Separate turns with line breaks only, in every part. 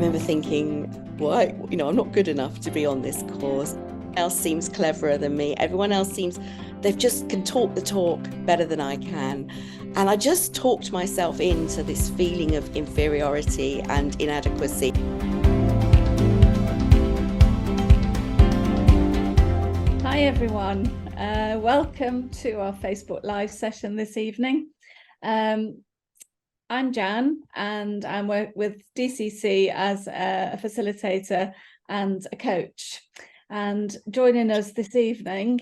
remember thinking, why, I'm not good enough to be on this course. Everyone else seems cleverer than me. Everyone else seems, they've just can talk the talk better than I can. And I just talked myself into this feeling of inferiority and inadequacy.
Hi everyone, welcome to our Facebook Live session this evening. I'm Jan and I'm with DCC as a facilitator and a coach. And joining us this evening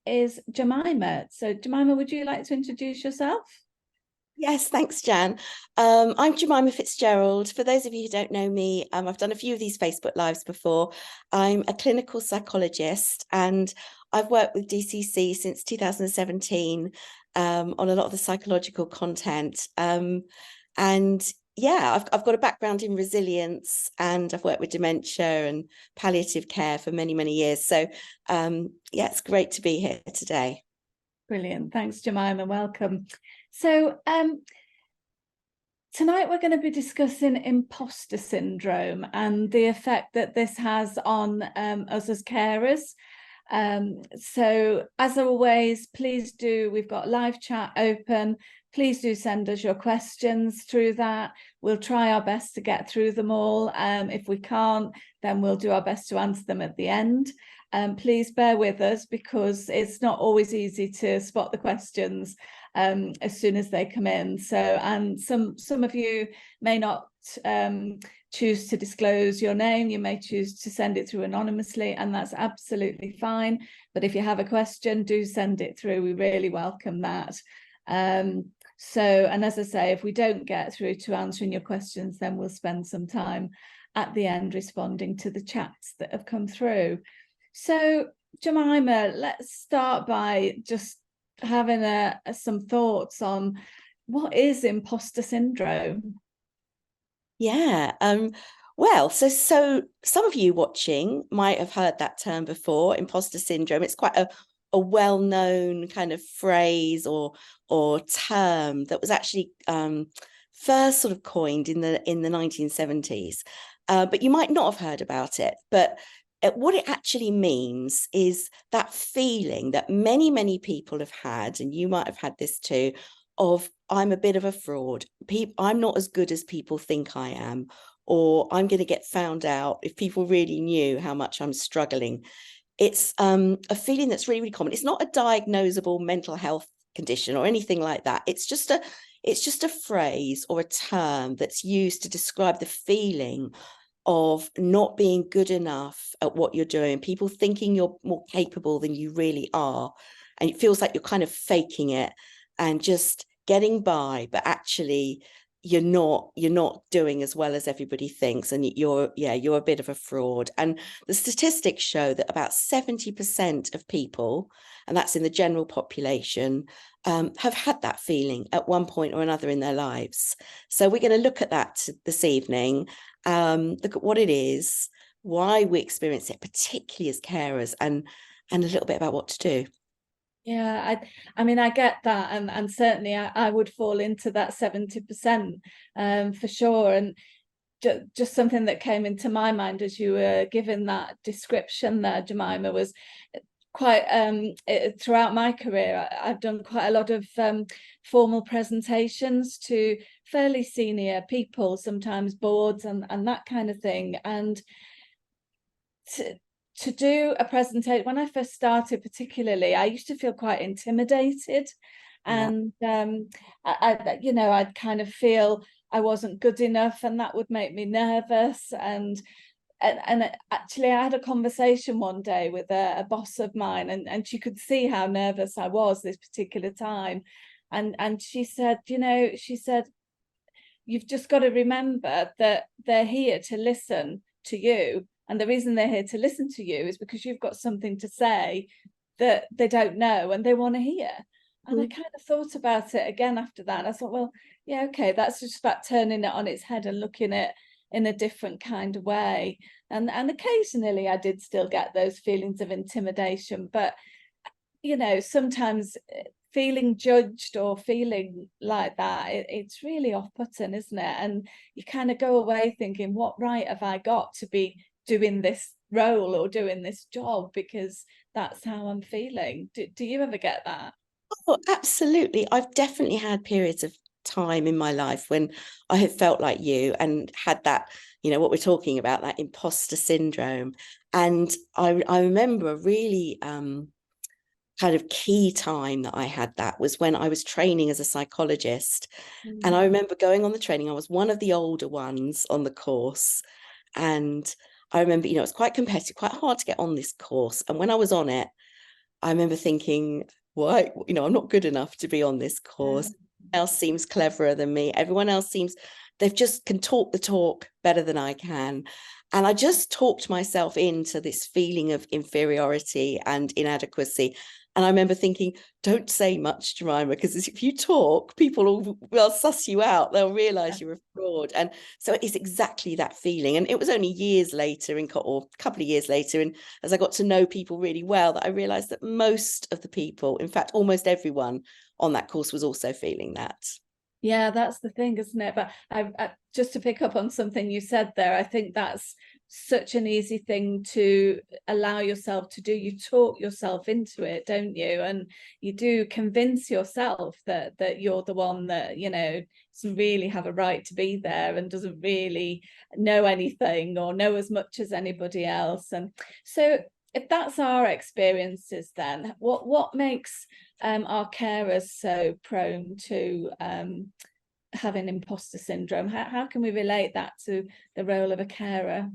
is Gemima. So Gemima, would you like to introduce yourself?
Yes, thanks, Jan. I'm Gemima Fitzgerald. For those of you who don't know me, I've done a few of these Facebook Lives before. I'm a clinical psychologist and I've worked with DCC since 2017 on a lot of the psychological content. And yeah, I've got a background in resilience and I've worked with dementia and palliative care for many, many years. So yeah, it's great to be here today.
Brilliant. Thanks, Gemima. Welcome. So tonight we're going to be discussing imposter syndrome and the effect that this has on us as carers. So as always, please do, we've got live chat open. Please do send us your questions through that. We'll try our best to get through them all. If we can't, then we'll do our best to answer them at the end. Please bear with us because it's not always easy to spot the questions as soon as they come in. So, and some of you may not choose to disclose your name. You may choose to send it through anonymously, and that's absolutely fine. But if you have a question, do send it through. We really welcome that. So, and as I say, if we don't get through to answering your questions, then we'll spend some time at the end responding to the chats that have come through. So, Gemima, let's start by just having some thoughts on what is imposter syndrome.
Yeah, well, so some of you watching might have heard that term before, imposter syndrome. It's quite a well-known kind of phrase or term that was actually first sort of coined in the 1970s, but you might not have heard about it. But what it actually means is that feeling that many people have had, and you might have had this too, of I'm a bit of a fraud. I'm not as good as people think I am, or I'm going to get found out if people really knew how much I'm struggling. It's a feeling that's really common. It's not a diagnosable mental health condition or anything like that. It's just a phrase or a term that's used to describe the feeling of not being good enough at what you're doing, people thinking you're more capable than you really are, and it feels like you're kind of faking it and just getting by, but actually you're not doing as well as everybody thinks, and you're a bit of a fraud. And the statistics show that about 70% of people, and that's in the general population, have had that feeling at one point or another in their lives. So we're going to look at that this evening, look at what it is, why we experience it, particularly as carers, and a little bit about what to do.
Yeah, I mean, I get that, and certainly I would fall into that 70% for sure. And just something that came into my mind as you were giving that description there, Gemima, was quite throughout my career, I've done quite a lot of formal presentations to fairly senior people, sometimes boards and that kind of thing. And to do a presentation, when I first started particularly, I used to feel quite intimidated. And I'd kind of feel I wasn't good enough, and that would make me nervous. And actually I had a conversation one day with a boss of mine, and she could see how nervous I was this particular time. And she said, you've just got to remember that they're here to listen to you. And the reason they're here to listen to you is because you've got something to say that they don't know and they want to hear. And I kind of thought about it again after that. I thought, well, yeah, okay, that's just about turning it on its head and looking at it in a different kind of way. And occasionally I did still get those feelings of intimidation, but sometimes feeling judged or feeling like that, it's really off-putting, isn't it? And you kind of go away thinking, what right have I got to be doing this role or doing this job, because that's how I'm feeling. Do you ever get that?
Oh, absolutely. I've definitely had periods of time in my life when I have felt like you and had that, what we're talking about, that imposter syndrome. And I remember a really kind of key time that I had that was when I was training as a psychologist. And I remember going on the training, I was one of the older ones on the course. And I remember, it was quite competitive, quite hard to get on this course. And when I was on it, I remember thinking, why, I'm not good enough to be on this course. Everyone else seems cleverer than me. Everyone else seems, they've just can talk the talk better than I can. And I just talked myself into this feeling of inferiority and inadequacy. And I remember thinking, don't say much, Gemima, because if you talk, people will suss you out. They'll realize you're a fraud. And so it's exactly that feeling. And it was only years later, or a couple of years later, and as I got to know people really well, that I realized that most of the people, in fact, almost everyone on that course was also feeling that.
Yeah, that's the thing, isn't it? But I just to pick up on something you said there, I think that's such an easy thing to allow yourself to do. You talk yourself into it, don't you? And you do convince yourself that you're the one that, doesn't really have a right to be there and doesn't really know anything or know as much as anybody else. And so if that's our experiences, then what makes our carers so prone to having imposter syndrome? How can we relate that to the role of a carer?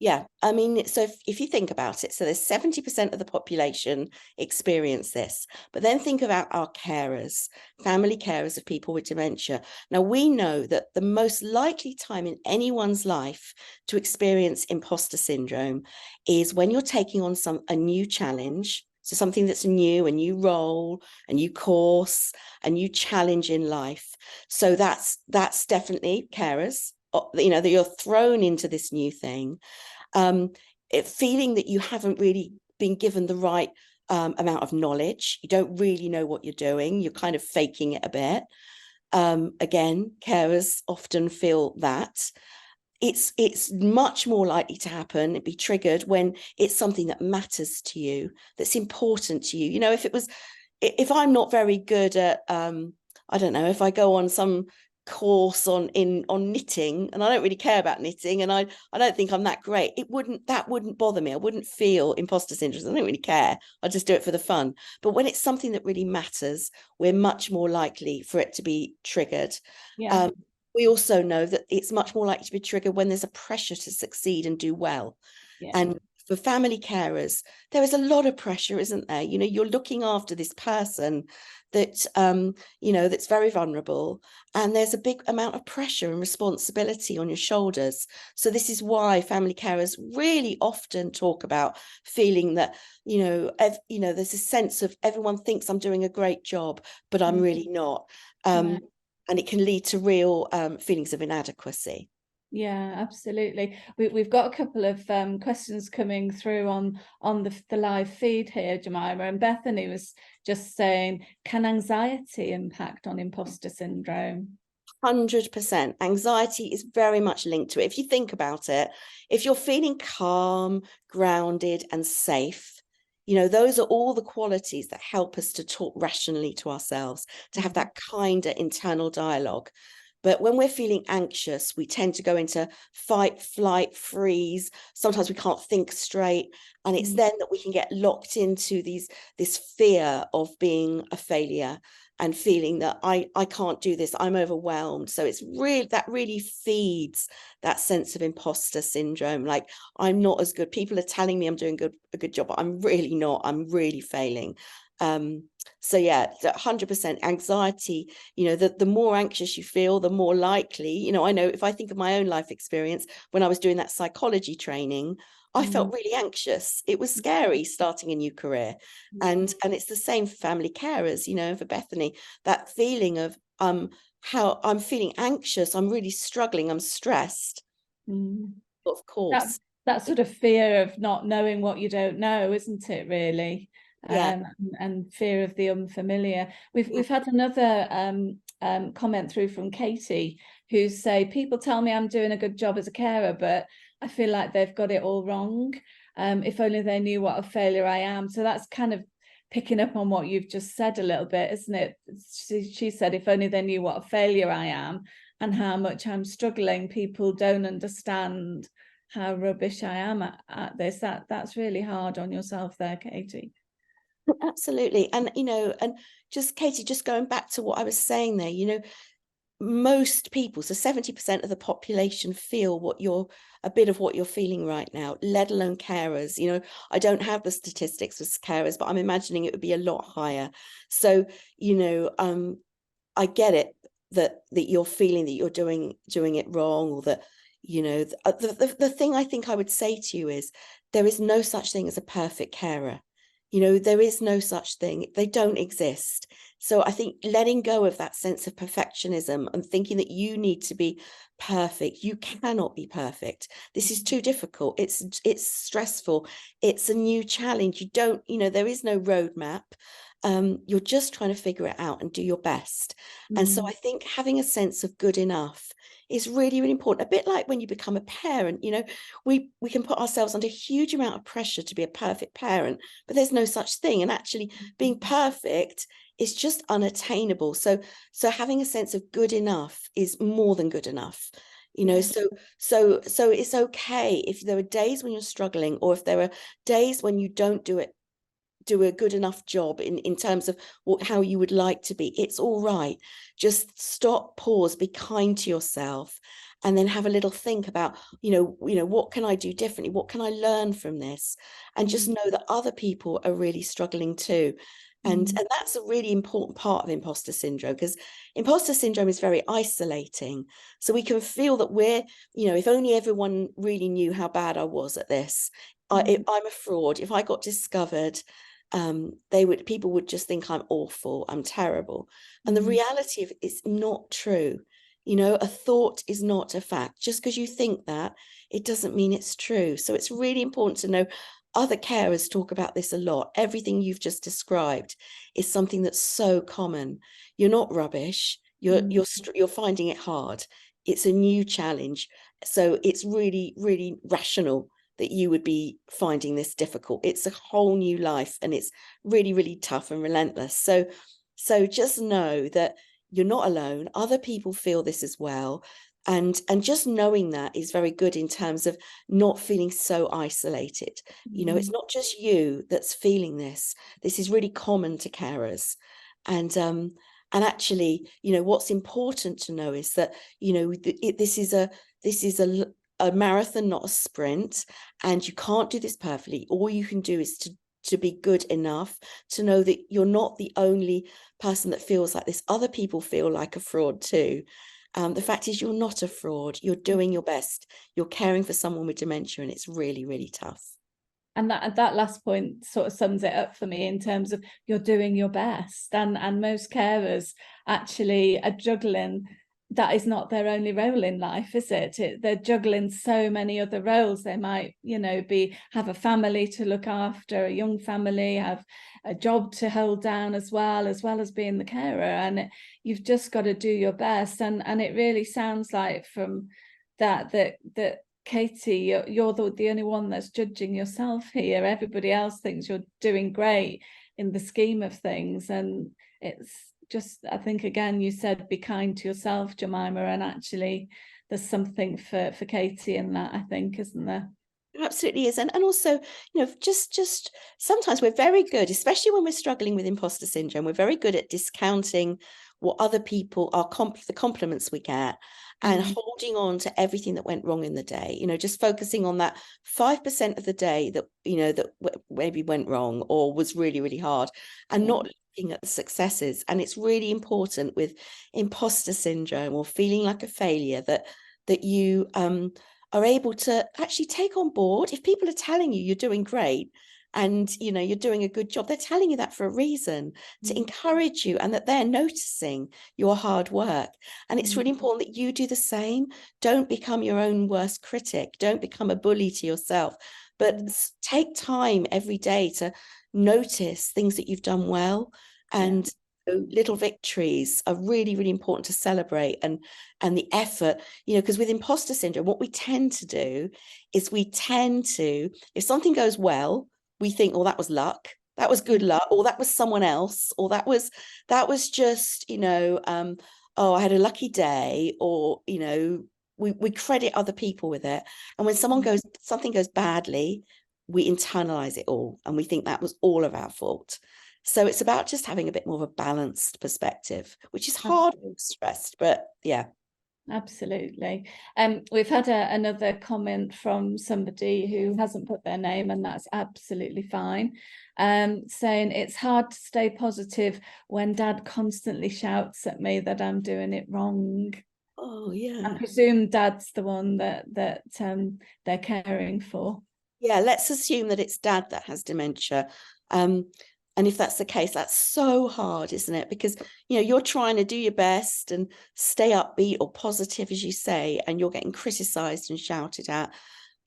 Yeah, I mean, so if you think about it, so there's 70% of the population experience this, but then think about our carers, family carers of people with dementia. Now, we know that the most likely time in anyone's life to experience imposter syndrome is when you're taking on a new challenge. So something that's new, a new role, a new course, a new challenge in life. So that's definitely carers, that you're thrown into this new thing. Feeling that you haven't really been given the right amount of knowledge. You don't really know what you're doing. You're kind of faking it a bit. Again, carers often feel that. It's much more likely to happen, be triggered when it's something that matters to you, that's important to you. If I'm not very good at, I don't know, if I go on some course on knitting and I don't really care about knitting and I don't think I'm that great, that wouldn't bother me. I wouldn't feel imposter syndrome. I don't really care. I just do it for the fun. But when it's something that really matters, we're much more likely for it to be triggered.
Yeah.
We also know that it's much more likely to be triggered when there's a pressure to succeed and do well.
Yeah.
And for family carers, there is a lot of pressure, isn't there? You're looking after this person that, that's very vulnerable, and there's a big amount of pressure and responsibility on your shoulders. So this is why family carers really often talk about feeling that, there's a sense of everyone thinks I'm doing a great job, but I'm really not. And it can lead to real feelings of inadequacy.
Yeah, absolutely. We've got a couple of questions coming through on the live feed here, Gemima, and Bethany was just saying, can anxiety impact on imposter syndrome?
100%. Anxiety is very much linked to it. If you think about it, if you're feeling calm, grounded, and safe, those are all the qualities that help us to talk rationally to ourselves, to have that kinder internal dialogue. But when we're feeling anxious, we tend to go into fight, flight, freeze. Sometimes we can't think straight. And it's then that we can get locked into this fear of being a failure and feeling that I can't do this, I'm overwhelmed. So it's really, that really feeds that sense of imposter syndrome. Like, I'm not as good. People are telling me I'm doing a good job, but I'm really not. I'm really failing. So yeah, 100% anxiety, the more anxious you feel, the more likely, I know if I think of my own life experience, when I was doing that psychology training, I felt really anxious. It was scary starting a new career. And it's the same for family carers, for Bethany, that feeling of how I'm feeling anxious, I'm really struggling, I'm stressed. Of course.
That sort of fear of not knowing what you don't know, isn't it, really?
Yeah.
and fear of the unfamiliar. We've had another comment through from Katie, who say, people tell me I'm doing a good job as a carer, but I feel like they've got it all wrong. If only they knew what a failure I am. So that's kind of picking up on what you've just said a little bit, isn't it? She said, if only they knew what a failure I am and how much I'm struggling, people don't understand how rubbish I am at this. That's really hard on yourself there, Katie.
Absolutely. And, and just Katie, just going back to what I was saying there, most people, so 70% of the population feel a bit of what you're feeling right now, let alone carers. I don't have the statistics for carers, but I'm imagining it would be a lot higher. So, I get it that you're feeling that you're doing it wrong, or that, the thing I think I would say to you is there is no such thing as a perfect carer. There is no such thing. They don't exist. So I think letting go of that sense of perfectionism and thinking that you need to be perfect, you cannot be perfect. This is too difficult. It's stressful. It's a new challenge. There is no roadmap. You're just trying to figure it out and do your best. And so I think having a sense of good enough is really, really important. A bit like when you become a parent, we can put ourselves under a huge amount of pressure to be a perfect parent, but there's no such thing. And actually being perfect is just unattainable. So having a sense of good enough is more than good enough. So it's okay if there are days when you're struggling, or if there are days when you don't do a good enough job in terms of how you would like to be. It's all right. Just stop, pause, be kind to yourself, and then have a little think about, what can I do differently? What can I learn from this? And just know that other people are really struggling too. And that's a really important part of imposter syndrome, because imposter syndrome is very isolating. So we can feel that if only everyone really knew how bad I was at this. I'm a fraud. If I got discovered, people would just think I'm awful, I'm terrible. And the reality of it is not true. A thought is not a fact. Just because you think that, it doesn't mean it's true. So it's really important to know other carers talk about this a lot. Everything you've just described is something that's so common. You're not rubbish. You're finding it hard. It's a new challenge. So it's really, really rational that you would be finding this difficult. It's a whole new life, and it's really, really tough and relentless. So just know that you're not alone. Other people feel this as well. And just knowing that is very good in terms of not feeling so isolated. It's not just you that's feeling this. This is really common to carers. And actually, what's important to know is that, this is a marathon, not a sprint, and you can't do this perfectly. All you can do is to be good enough to know that you're not the only person that feels like this. Other people feel like a fraud too. The fact is, you're not a fraud. You're doing your best. You're caring for someone with dementia, and it's really, really tough.
And that last point sort of sums it up for me in terms of you're doing your best. And most carers actually are juggling. That is not their only role in life, is it? They're juggling so many other roles. They might, have a family to look after, a young family, have a job to hold down as well as being the carer. And you've just got to do your best. And it really sounds like from that Katie, you're the only one that's judging yourself here. Everybody else thinks you're doing great in the scheme of things. And it's just, I think, again, you said be kind to yourself, Gemima, and actually there's something for Katie in that, I think, isn't there?
It absolutely is. And also, just sometimes we're very good, especially when we're struggling with imposter syndrome, we're very good at discounting what other people are, the compliments we get, and holding on to everything that went wrong in the day, just focusing on that 5% of the day that, that maybe went wrong or was really, really hard, and not looking at the successes. And it's really important with imposter syndrome or feeling like a failure that you are able to actually take on board. If people are telling you you're doing great and you're doing a good job, they're telling you that for a reason, to encourage you, and that they're noticing your hard work. And it's really important that you do the same. Don't become your own worst critic. Don't become a bully to yourself, but take time every day to notice things that you've done well, and little victories are really, really important to celebrate, and the effort, because with imposter syndrome, what we tend to do is if something goes well, we think, oh, that was luck, that was good luck, or that was someone else, or that was just, oh, I had a lucky day, or we credit other people with it. And when something goes badly, we internalize it all and we think that was all of our fault. So it's about just having a bit more of a balanced perspective, which is hard when stressed, but yeah.
Absolutely. We've had another comment from somebody who hasn't put their name, and that's absolutely fine. Saying it's hard to stay positive when Dad constantly shouts at me that I'm doing it wrong.
Oh yeah.
I presume Dad's the one that they're caring for.
Yeah, let's assume that it's Dad that has dementia. And if that's the case, that's so hard, isn't it? Because, you're trying to do your best and stay upbeat or positive, as you say, and you're getting criticized and shouted at.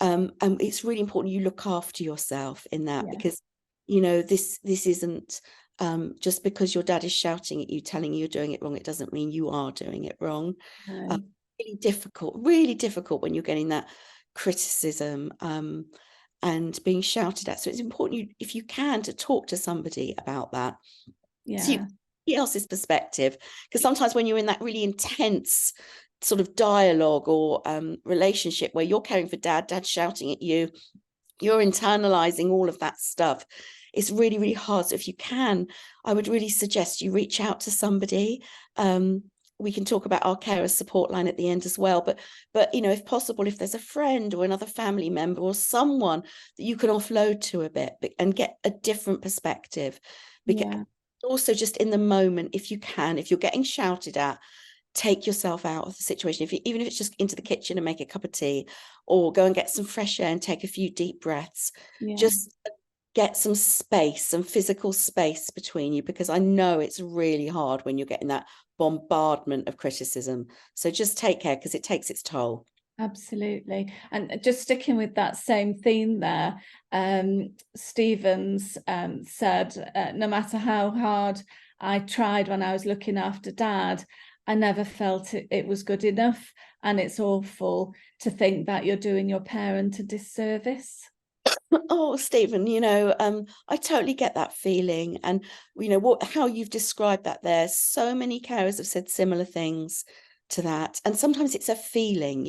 And it's really important you look after yourself in that, because, this isn't just because your dad is shouting at you, telling you you're doing it wrong, it doesn't mean you are doing it wrong. Really difficult when you're getting that criticism. And being shouted at. So it's important, if you can, to talk to somebody about that. So you see else's perspective, because sometimes when you're in that really intense sort of dialogue or relationship where you're caring for dad's shouting at you, you're internalizing all of that stuff. It's really, really hard. So if you can, I would really suggest you reach out to somebody. We can talk about our carers support line at the end as well, but if possible, if there's a friend or another family member or someone that you can offload to a bit and get a different perspective. Also, just in the moment, if you can, if you're getting shouted at, take yourself out of the situation. Even if it's just into the kitchen and make a cup of tea, or go and get some fresh air and take a few deep breaths. Just get some space, some physical space between you, because I know it's really hard when you're getting that bombardment of criticism. So just take care, because it takes its toll.
Absolutely. And just sticking with that same theme there, Stevens said, no matter how hard I tried when I was looking after Dad, I never felt it was good enough. And it's awful to think that you're doing your parent a disservice.
Oh, Stephen, I totally get that feeling. And, how you've described that there, so many carers have said similar things to that. And sometimes it's a feeling,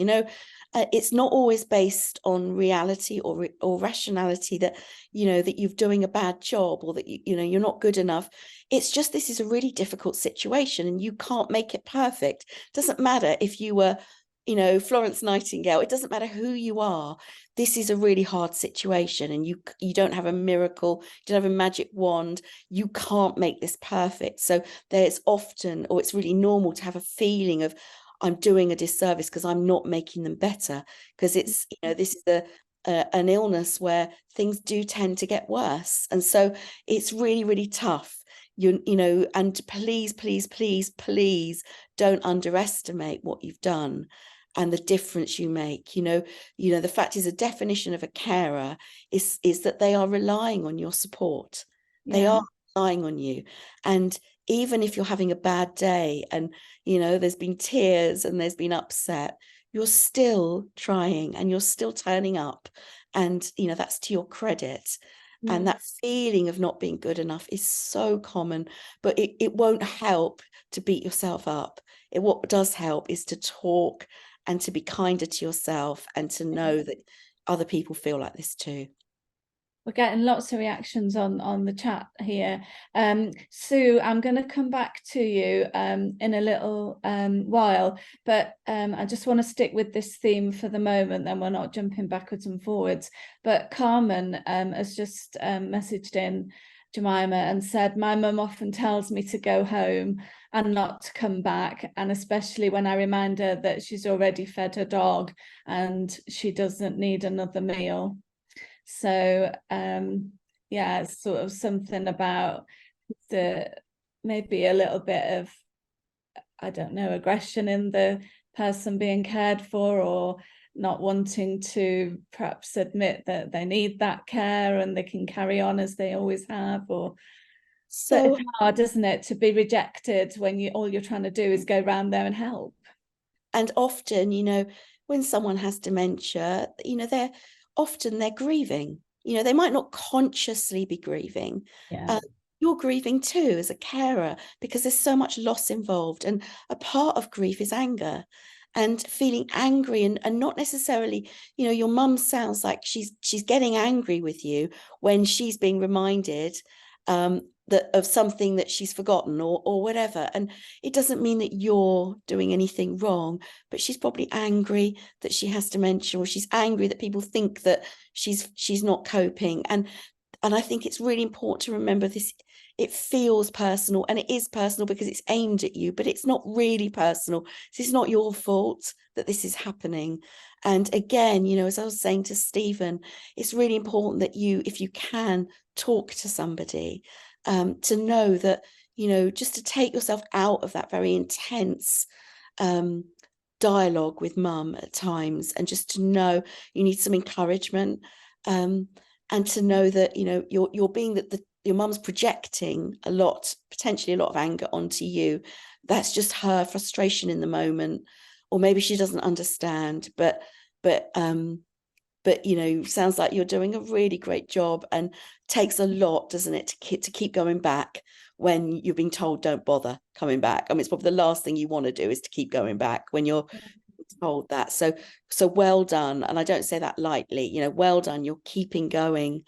it's not always based on reality or rationality that, that you're doing a bad job, or that, you're not good enough. It's just, this is a really difficult situation and you can't make it perfect. It doesn't matter if you were, Florence Nightingale, it doesn't matter who you are. This is a really hard situation, and you don't have a miracle, you don't have a magic wand, you can't make this perfect. So there's often, or it's really normal to have a feeling of, I'm doing a disservice because I'm not making them better, because it's, this is an illness where things do tend to get worse. And so it's really, really tough. And please, please, please, please don't underestimate what you've done and the difference you make. The fact is, a definition of a carer is that they are relying on your support. They are relying on you. And even if you're having a bad day and, there's been tears and there's been upset, you're still trying and you're still turning up. And, that's to your credit. And that feeling of not being good enough is so common, but it won't help to beat yourself up. What does help is to talk and to be kinder to yourself, and to know that other people feel like this too.
We're getting lots of reactions on the chat here. Sue, I'm going to come back to you in a little while, but I just want to stick with this theme for the moment, then we're not jumping backwards and forwards. But Carmen has just messaged in Gemima and said, my mum often tells me to go home and not to come back, and especially when I remind her that she's already fed her dog and she doesn't need another meal. So it's sort of something about maybe a little bit of, I don't know, aggression in the person being cared for, or not wanting to perhaps admit that they need that care and they can carry on as they always have, or so it's hard, isn't it, to be rejected when all you're trying to do is go around there and help.
And often, when someone has dementia, they're grieving. They might not consciously be grieving.
Yeah.
You're grieving too as a carer, because there's so much loss involved. And a part of grief is anger, and feeling angry, and not necessarily, your mum sounds like she's getting angry with you when she's being reminded that of something that she's forgotten, or whatever. And it doesn't mean that you're doing anything wrong, but she's probably angry that she has dementia, or she's angry that people think that she's not coping. And I think it's really important to remember this. It feels personal, and it is personal because it's aimed at you, but it's not really personal. This is not your fault that this is happening. And again, as I was saying to Stephen, it's really important that you, if you can, talk to somebody, to know that, just to take yourself out of that very intense dialogue with mum at times, and just to know you need some encouragement, and to know that, you're being that your mum's projecting potentially a lot of anger onto you. That's just her frustration in the moment, or maybe she doesn't understand, but sounds like you're doing a really great job, and takes a lot, doesn't it, to keep going back when you're being told don't bother coming back. I mean, it's probably the last thing you want to do is to keep going back when you're told that. So well done. And I don't say that lightly, well done. You're keeping going.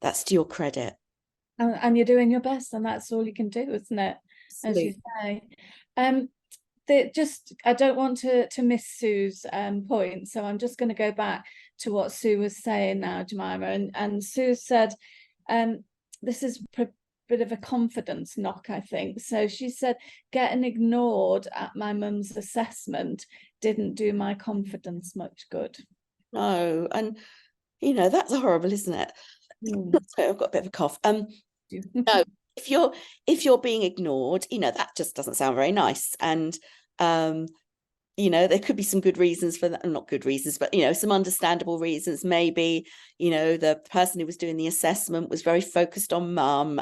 That's to your credit.
And you're doing your best, and that's all you can do, isn't it? Absolutely. As you say. I don't want to miss Sue's point, so I'm just going to go back to what Sue was saying now, Gemima. And Sue said, this is a bit of a confidence knock, I think. So she said, getting ignored at my mum's assessment didn't do my confidence much good.
No, and that's horrible, isn't it? So I've got a bit of a cough. No, if you're being ignored, that just doesn't sound very nice. And there could be some good reasons for that, not good reasons, but some understandable reasons. Maybe the person who was doing the assessment was very focused on mum,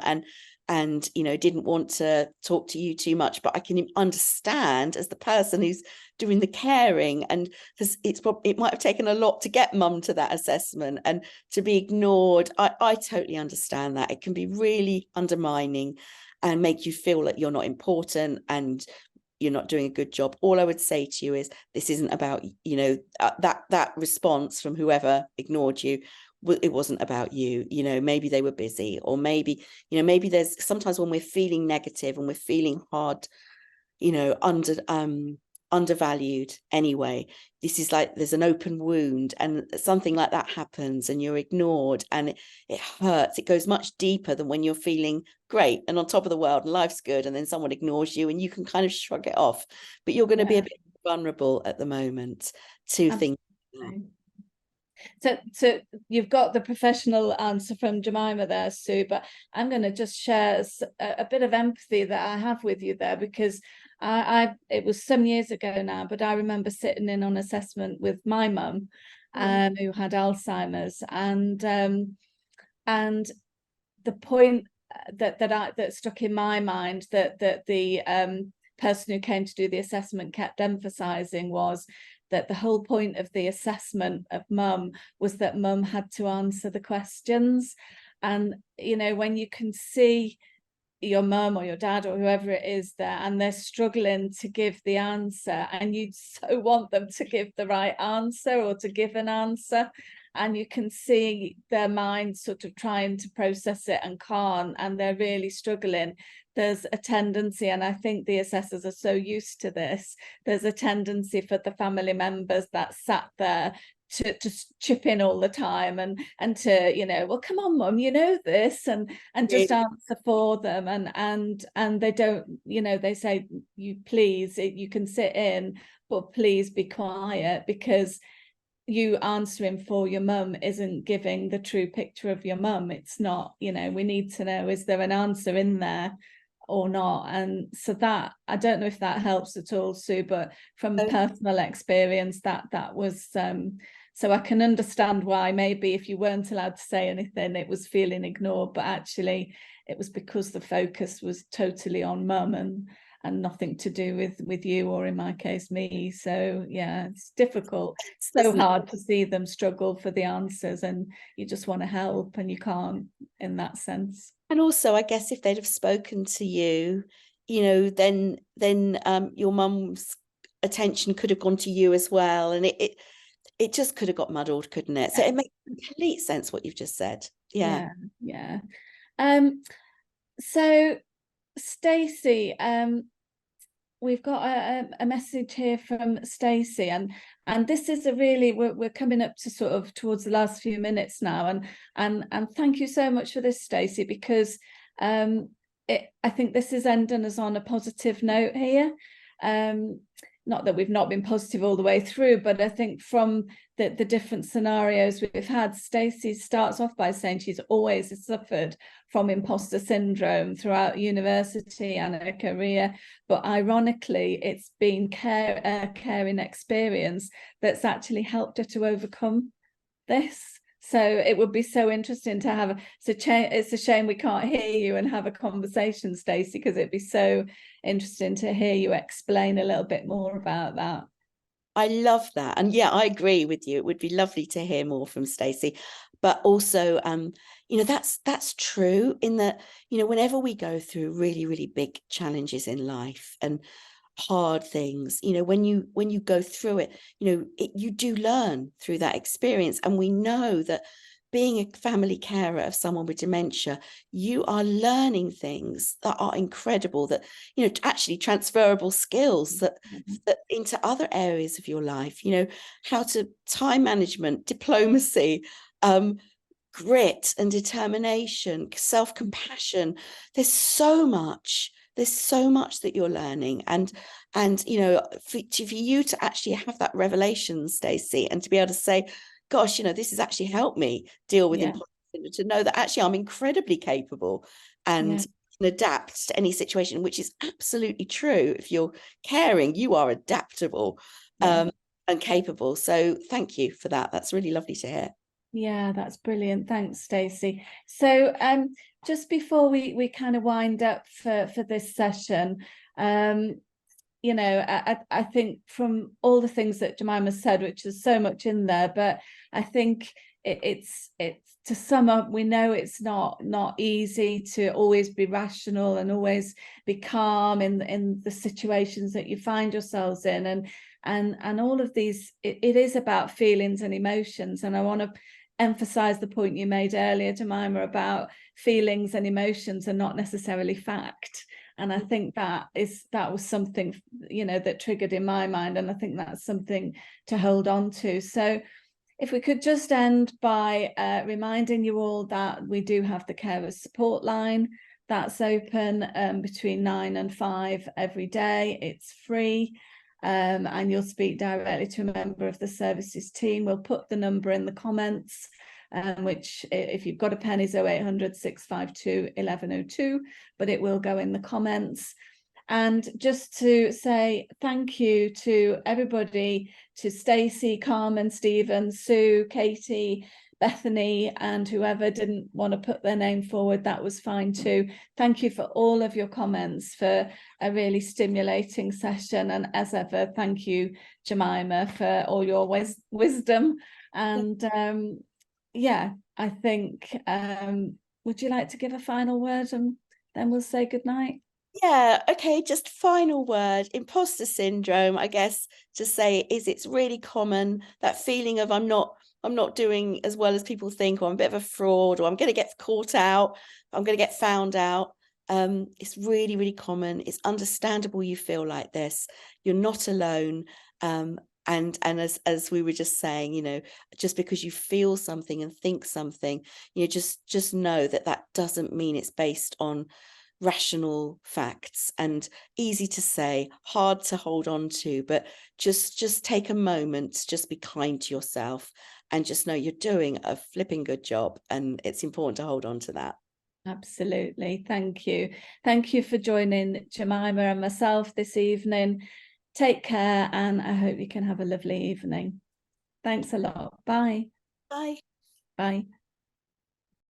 and didn't want to talk to you too much. But I can understand, as the person who's doing the caring, and it might have taken a lot to get mum to that assessment, and to be ignored. I totally understand that. It can be really undermining and make you feel like you're not important and you're not doing a good job. All I would say to you is, this isn't about, that response from whoever ignored you. It wasn't about you. Maybe they were busy, or maybe there's sometimes when we're feeling negative and we're feeling hard, undervalued anyway, this is like there's an open wound, and something like that happens and you're ignored, and it hurts. It goes much deeper than when you're feeling great and on top of the world and life's good, and then someone ignores you and you can kind of shrug it off. But you're going to be a bit vulnerable at the moment to things.
So you've got the professional answer from Gemima there, Sue, but I'm going to just share a bit of empathy that I have with you there, because it was some years ago now, but I remember sitting in on assessment with my mum, who had Alzheimer's, and the point that stuck in my mind that the person who came to do the assessment kept emphasizing was that the whole point of the assessment of mum was that mum had to answer the questions. And when you can see your mum or your dad or whoever it is there, and they're struggling to give the answer, and you so want them to give the right answer or to give an answer, and you can see their mind sort of trying to process it and can't, and they're really struggling. There's a tendency, and I think the assessors are so used to this, there's a tendency for the family members that sat there to chip in all the time and to well, come on mum, this, and just answer for them, and they don't, they say, you please, you can sit in, but please be quiet, because you answering for your mum isn't giving the true picture of your mum. It's not, we need to know, is there an answer in there or not. And so that, I don't know if that helps at all, Sue, but from personal experience, that was so I can understand why maybe if you weren't allowed to say anything, it was feeling ignored, but actually it was because the focus was totally on mum and nothing to do with you, or in my case, me. So yeah, it's difficult. It's so hard to see them struggle for the answers, and you just want to help and you can't in that sense.
And also, I guess if they'd have spoken to you, you know, then your mum's attention could have gone to you as well, and it just could have got muddled, couldn't it? So it makes complete sense what you've just said. Yeah.
Yeah. So Stacey, we've got a message here from Stacey, and this is a really, we're coming up to sort of towards the last few minutes now, and thank you so much for this, Stacey, because I think this is ending us on a positive note here. Not that we've not been positive all the way through, but I think from the different scenarios we've had, Stacey starts off by saying she's always suffered from imposter syndrome throughout university and her career, but ironically, it's been caring experience that's actually helped her to overcome this. So it would be so interesting to have it's a shame we can't hear you and have a conversation, Stacey, because it'd be so interesting to hear you explain a little bit more about that.
I love that. And yeah, I agree with you. It would be lovely to hear more from Stacey. But also, you know, that's true in that, you know, whenever we go through really, really big challenges in life and hard things, you know, when you go through it, you know, you do learn through that experience. And we know that being a family carer of someone with dementia, you are learning things that are incredible, that, you know, actually transferable skills that into other areas of your life, you know, how to time management, diplomacy, grit and determination, self-compassion. There's so much that you're learning, and you know, for you to actually have that revelation, Stacey, and to be able to say, gosh, you know, this has actually helped me deal with imposter syndrome, to know that actually I'm incredibly capable and can adapt to any situation, which is absolutely true. If you're caring, you are adaptable and capable. So thank you for that. That's really lovely to hear.
Yeah, that's brilliant. Thanks, Stacey. So just before we kind of wind up for this session, you know, I think from all the things that Gemima said, which is so much in there, but I think it's to sum up, we know it's not easy to always be rational and always be calm in the situations that you find yourselves in, and all of these, it is about feelings and emotions. And I want to emphasize the point you made earlier, Gemima, about feelings and emotions are not necessarily fact. And I think that was something, you know, that triggered in my mind, and I think that's something to hold on to. So if we could just end by reminding you all that we do have the carers support line that's open between 9 and 5 every day. It's free. And you'll speak directly to a member of the services team. We'll put the number in the comments, which, if you've got a pen, is 0800 652 1102, but it will go in the comments. And just to say thank you to everybody, to Stacey, Carmen, Stephen, Sue, Katie, Bethany, and whoever didn't want to put their name forward, that was fine too. Thank you for all of your comments, for a really stimulating session. And as ever, thank you, Gemima, for all your wisdom. And yeah, I think, would you like to give a final word, and then we'll say goodnight?
Yeah, okay, just final word. Imposter syndrome, I guess, to say is it's really common, that feeling of I'm not doing as well as people think, or I'm a bit of a fraud, or I'm going to get caught out, I'm going to get found out. It's really, really common. It's understandable you feel like this. You're not alone. And as we were just saying, you know, just because you feel something and think something, you know, just know that doesn't mean it's based on rational facts, and easy to say, hard to hold on to, but just take a moment, just be kind to yourself, and just know you're doing a flipping good job, and it's important to hold on to that.
Absolutely. Thank you. Thank you for joining Gemima and myself this evening. Take care, and I hope you can have a lovely evening. Thanks a lot. Bye.
Bye.
Bye.